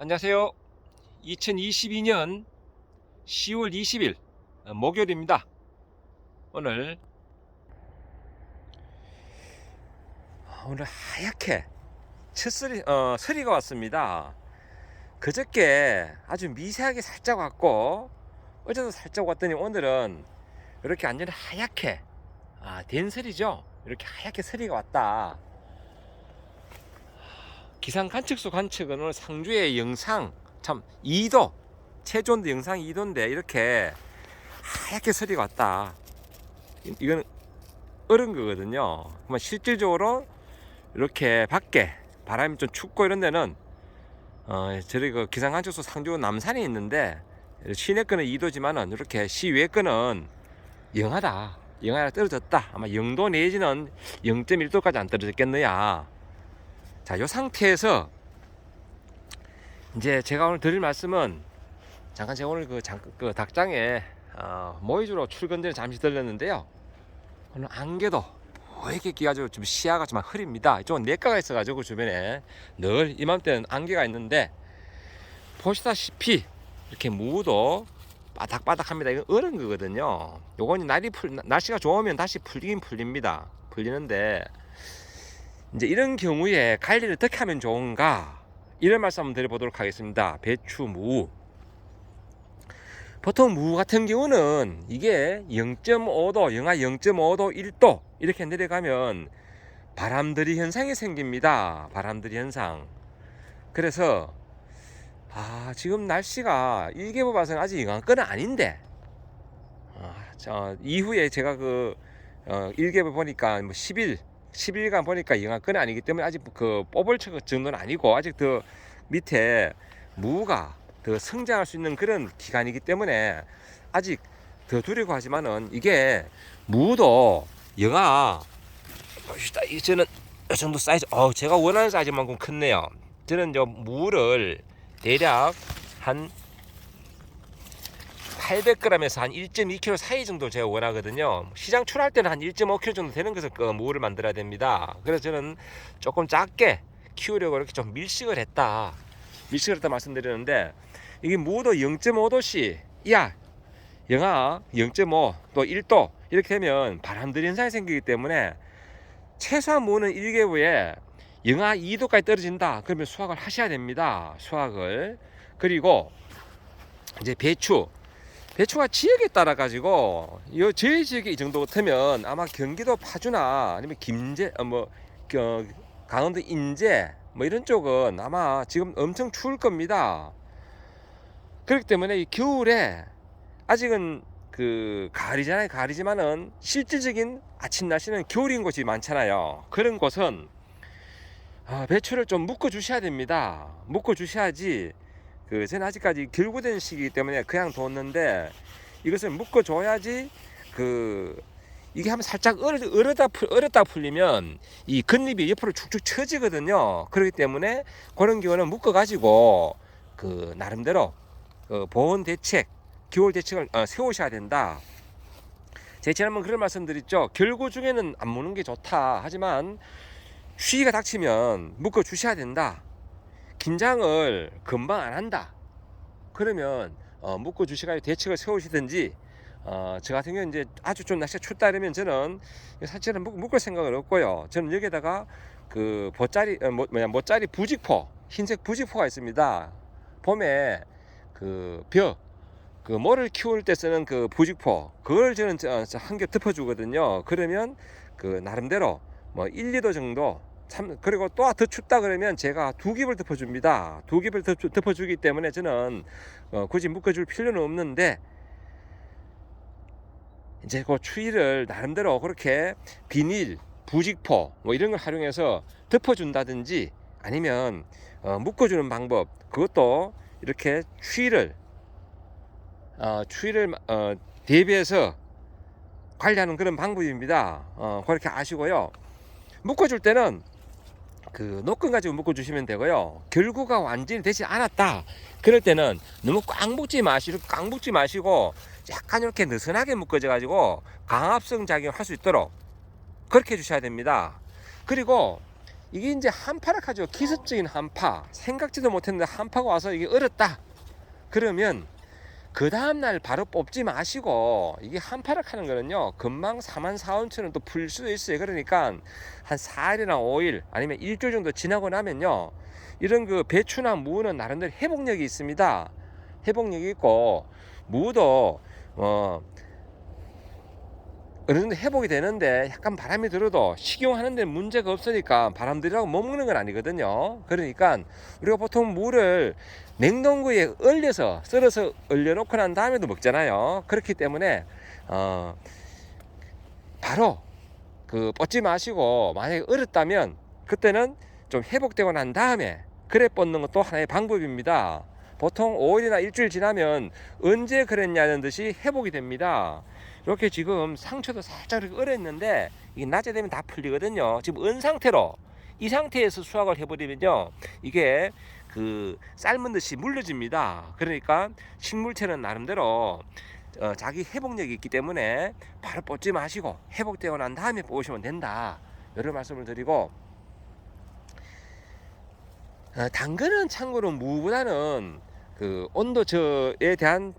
안녕하세요. 2022년 10월 20일 목요일입니다. 오늘 하얗게 서리가 왔습니다. 그저께 아주 미세하게 살짝 왔고 어제도 살짝 왔더니 오늘은 이렇게 완전히 하얗게 된설이죠. 이렇게 하얗게 서리가 왔다. 기상 관측소 관측은 오늘 상주의 영상 참 2도 최저온도 영상 2도인데 이렇게 하얗게 서리가 왔다. 이건 얼은 거거든요. 그러면 실질적으로 이렇게 밖에 바람이 좀 춥고 이런 데는 저희 그 기상 관측소 상주 남산에 있는데 시내 거는 2도지만은 이렇게 시외 거는 영하다. 영하가 떨어졌다. 아마 0도 내지는 0.1도까지 안 떨어졌겠느냐. 자, 이 상태에서 이제 제가 오늘 드릴 말씀은 잠깐 제가 오늘 그 닭장에 모이주로 출근 전에 잠시 들렸는데요. 오늘 안개도 보이게 끼가지고 좀 시야가 좀 흐립니다. 이쪽은 냇가가 있어가지고 주변에 늘 이맘때는 안개가 있는데 보시다시피 이렇게 무도 바닥바닥합니다. 이건 얼은 거거든요. 요건 날씨가 좋으면 다시 풀리긴 풀립니다. 풀리는데 이제 이런 경우에 관리를 어떻게 하면 좋은가 이런 말씀 한번 드려보도록 하겠습니다. 배추, 무. 보통 무 같은 경우는 이게 0.5도, 영하 0.5도, 1도 이렇게 내려가면 바람들이 현상이 생깁니다. 바람들이 현상. 그래서 지금 날씨가 일개보 봐서는 아직 영하 건 아닌데 이후에 제가 일개보 보니까 뭐 10일간 보니까 영하권이 아니기 때문에 아직 그 뽑을 정도는 아니고 아직 더 밑에 무가 더 성장할 수 있는 그런 기간이기 때문에 아직 더 두려워하지만은 이게 무도 영하 저는 이 정도 사이즈 제가 원하는 사이즈만큼 컸네요. 저는 무를 대략 한 800g에서 한 1.2kg 사이 정도 제가 원하거든요. 시장 출할 때는 한 1.5kg 정도 되는 것을 무를 만들어야 됩니다. 그래서 저는 조금 작게 키우려고 이렇게 좀 밀식을 했다 말씀드렸는데 이게 무도 0.5도씨 이하 영하 0.5 또 1도 이렇게 되면 바람들이 현상이 생기기 때문에 최소한 무는 1개월에 영하 2도까지 떨어진다. 그러면 수확을 하셔야 됩니다. 수확을. 그리고 이제 배추가 지역에 따라 가지고 저희 지역에 이 정도 같으면 아마 경기도 파주나 아니면 김제 강원도 인제 이런 쪽은 아마 지금 엄청 추울 겁니다. 그렇기 때문에 이 겨울에 아직은 가을이지만은 실질적인 아침 날씨는 겨울인 곳이 많잖아요. 그런 곳은 배추를 좀 묶어 주셔야 됩니다. 묶어 주셔야지 저는 아직까지 결구된 시기이기 때문에 그냥 뒀는데 이것을 묶어줘야지 이게 한번 살짝 얼었다 풀리면 이 겉잎이 옆으로 축축 처지거든요. 그렇기 때문에 그런 경우는 묶어가지고 나름대로 보온 대책, 겨울 대책을 세우셔야 된다. 제가 지난번 그런 말씀드렸죠. 결구 중에는 안 무는 게 좋다. 하지만 추위가 닥치면 묶어 주셔야 된다. 긴장을 금방 안 한다. 그러면 묶어 주시고 대책을 세우시든지 저 같은 경우는 이제 아주 좀 날씨가 춥다 이러면 저는 사실은 묶을 생각은 없고요. 저는 여기에다가 모짜리 부직포, 흰색 부직포가 있습니다. 봄에 모를 키울 때 쓰는 부직포 그걸 저는 한 겹 덮어 주거든요. 그러면 나름대로 1, 2도 정도 그리고 또 더 춥다 그러면 제가 2겹을 덮어줍니다. 2겹을 덮어주기 때문에 저는 굳이 묶어줄 필요는 없는데 이제 추위를 나름대로 그렇게 비닐, 부직포 이런 걸 활용해서 덮어준다든지 아니면 묶어주는 방법 그것도 이렇게 추위를 대비해서 관리하는 그런 방법입니다. 그렇게 아시고요. 묶어줄 때는 노끈 가지고 묶어주시면 되고요. 결구가 완전히 되지 않았다 그럴 때는 너무 꽉 묶지 마시고 약간 이렇게 느슨하게 묶어져 가지고 강압성 작용을 할 수 있도록 그렇게 해주셔야 됩니다. 그리고 이게 이제 한파를 하죠. 기습적인 한파. 생각지도 못했는데 한파가 와서 이게 얼었다. 그러면 그 다음날 바로 뽑지 마시고, 이게 한파를 하는 거는요, 금방 4만 4원처럼 또 풀 수도 있어요. 그러니까 한 4일이나 5일 아니면 일주일 정도 지나고 나면요, 이런 그 배추나 무는 나름대로 회복력이 있습니다. 회복력이 있고, 무도 어느 정도 회복이 되는데 약간 바람이 들어도 식용하는 데 문제가 없으니까 바람 들이라고 못 먹는 건 아니거든요. 그러니까 우리가 보통 무를 냉동고에 얼려서 썰어서 얼려놓고 난 다음에도 먹잖아요. 그렇기 때문에 바로 그 뻗지 마시고, 만약에 얼었다면 그때는 좀 회복되고 난 다음에 그래 뻗는 것도 하나의 방법입니다. 보통 5일이나 일주일 지나면 언제 그랬냐는 듯이 회복이 됩니다. 이렇게 지금 상처도 살짝 이렇게 얼었는데 이게 낮에 되면 다 풀리거든요. 지금 은 상태로, 이 상태에서 수확을 해버리면요, 이게 그 삶은 듯이 물러집니다. 그러니까 식물체는 나름대로 자기 회복력이 있기 때문에 바로 뽑지 마시고 회복되고 난 다음에 뽑으시면 된다, 이런 말씀을 드리고, 당근은 참고로 무보다는 그 온도에 대한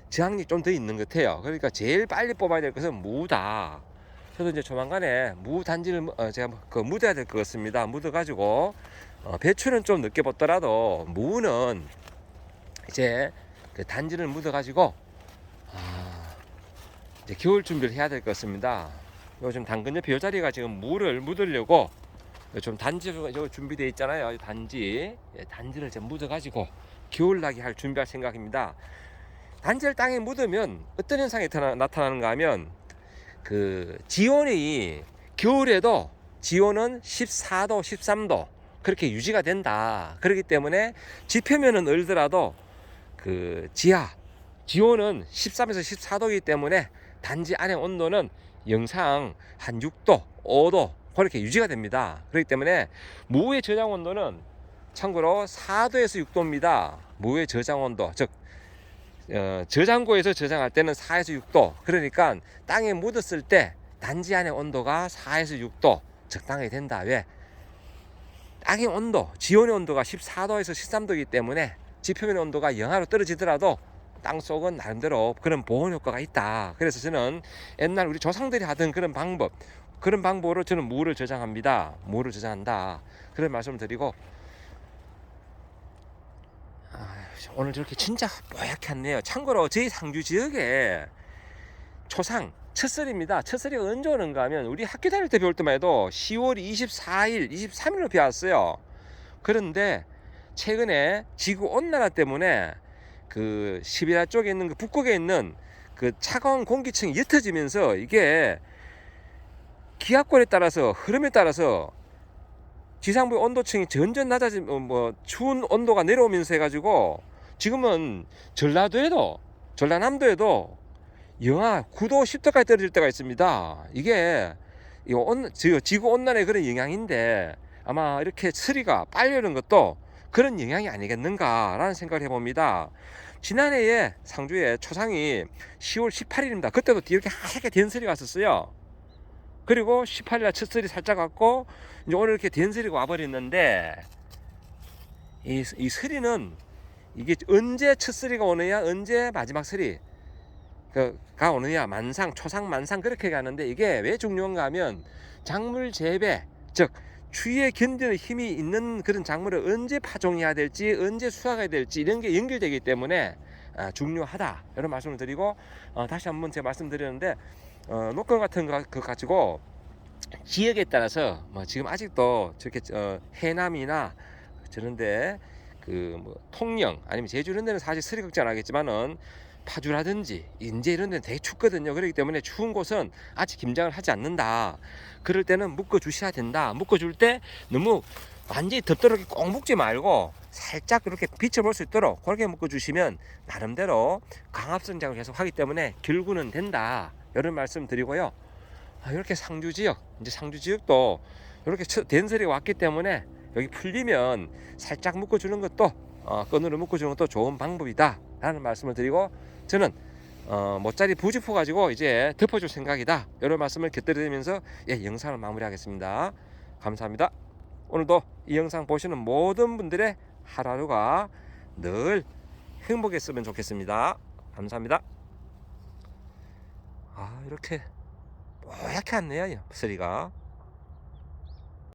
저항력이 좀 더 있는 것 같아요. 그러니까 제일 빨리 뽑아야 될 것은 무다. 저도 이제 조만간에 무 단지를 제가 그 묻어야 될 것 같습니다. 묻어 가지고 배추는 좀 늦게 뽑더라도 무는 이제 그 단지를 묻어 가지고 이제 겨울 준비를 해야 될 것 같습니다. 요즘 당근 옆에 이 자리가 지금 무를 묻으려고 좀 단지가 준비되어 있잖아요. 단지를 좀 묻어 가지고 겨울나기 할 준비할 생각입니다. 단지를 땅에 묻으면 어떤 현상이 나타나는가 하면, 그 지온이 겨울에도 지온은 14도 13도 그렇게 유지가 된다. 그렇기 때문에 지표면은 얼더라도 그 지온은 13에서 14도이기 때문에 단지 안의 온도는 영상 한 6도 5도 그렇게 유지가 됩니다. 그렇기 때문에 무의 저장 온도는 참고로 4도에서 6도입니다. 무의 저장 온도, 즉 저장고에서 저장할 때는 4에서 6도. 그러니까 땅에 묻었을 때 단지 안의 온도가 4에서 6도 적당하게 된다. 왜? 땅의 온도, 지온의 온도가 14도에서 13도이기 때문에 지표면의 온도가 영하로 떨어지더라도 땅 속은 나름대로 그런 보온 효과가 있다. 그래서 저는 옛날 우리 조상들이 하던 그런 방법으로 저는 무를 저장합니다. 무를 저장한다, 그런 말씀을 드리고, 오늘 저렇게 진짜 뽀얗게 왔네요. 참고로 저희 상주 지역에 초상 첫설입니다. 첫설이 언제 오는가 하면 우리 학교 다닐 때 배울 때만 해도 10월 24일, 23일로 비 왔어요. 그런데 최근에 지구 온난화 때문에 그 시베리아 쪽에 있는 그 북극에 있는 그 차가운 공기층이 옅어지면서 이게 기압권에 따라서, 흐름에 따라서 지상부의 온도층이 점점 낮아지면 추운 온도가 내려오면서 해가지고 지금은 전라남도에도 영하 9도 10도까지 떨어질 때가 있습니다. 이게 지구 온난화의 그런 영향인데, 아마 이렇게 서리가 빨리 오는 것도 그런 영향이 아니겠는가라는 생각을 해봅니다. 지난해에 상주에 초상이 10월 18일입니다. 그때도 이렇게 하얗게 된설이 왔었어요. 그리고 18일날 첫설이 살짝 왔고, 이제 오늘 이렇게 된설이가 와버렸는데, 이 설이는 이게 언제 첫설이가 오느냐, 언제 마지막 설이가 오느냐, 초상 만상 그렇게 가는데, 이게 왜 중요한가 하면 작물 재배, 즉 추위에 견디는 힘이 있는 그런 작물을 언제 파종해야 될지, 언제 수확해야 될지, 이런 게 연결되기 때문에 중요하다, 이런 말씀을 드리고, 다시 한번 제가 말씀드렸는데, 녹건 같은 거 가지고 지역에 따라서 지금 아직도 저렇게 해남이나 저런데 통영 아니면 제주 이런 데는 사실 서리 걱정 안 하겠지만은 파주라든지 인제 이런 데는 되게 춥거든요. 그렇기 때문에 추운 곳은 아직 김장을 하지 않는다. 그럴 때는 묶어 주셔야 된다. 묶어 줄 때 너무 완전히 덥도록 꼭 묶지 말고 살짝 그렇게 비춰볼 수 있도록 그렇게 묶어 주시면 나름대로 강압 성장을 계속 하기 때문에 결구는 된다, 이런 말씀 드리고요. 이렇게 상주 지역도 이렇게 된설이 왔기 때문에 여기 풀리면 살짝 묶어주는 것도 끈으로 묶어주는 것도 좋은 방법이다 라는 말씀을 드리고, 저는 모짜리 부직포 가지고 이제 덮어줄 생각이다, 이런 말씀을 곁들이면서 영상을 마무리하겠습니다. 감사합니다. 오늘도 이 영상 보시는 모든 분들의 하루하루가 늘 행복했으면 좋겠습니다. 감사합니다. 이렇게 뽀얗게 왔네요, 서리가.